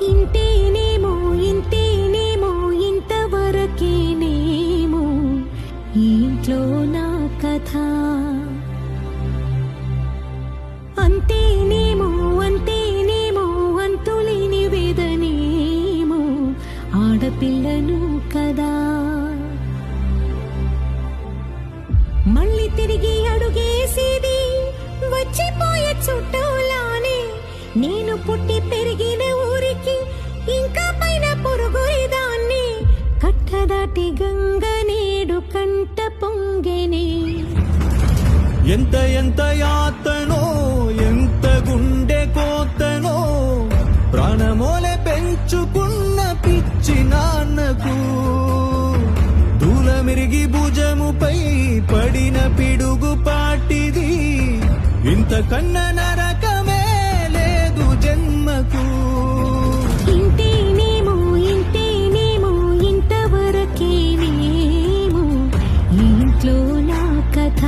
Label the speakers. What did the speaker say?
Speaker 1: ఇంతేనేమో ఇంతేనేమో ఇంతవరకేనేమో ఈ ఇంట్లో నా కథ. అంతేనేమో అంతేనేమో అంతులేని వేదనేమో ఆడపిల్లను కదా. మళ్ళీ తిరిగి అడుగేసేది వచ్చిపోయే చుట్టూలానే. నేను పుట్టి పెరిగిన ఊరికి ఇంకా పైన పొరుగుదాన్ని. కట్టదాటి గంగ నేడు కంట పొంగెనే.
Speaker 2: ఎంత ఎంత యాతనో ఎంత గుండె కోతనో ప్రాణమోలే పెంచుకున్న పిచ్చి నాన్నకు దూలమిరిగి భుజముపై పడిన పిడుగు పాటిది. ఇంతకన్నా నరకమే లేదు జన్మకు.
Speaker 1: ఇంతేనేమో ఇంతేనేమో ఇంతవరకేనేమో ఈ ఇంట్లో నా కథ.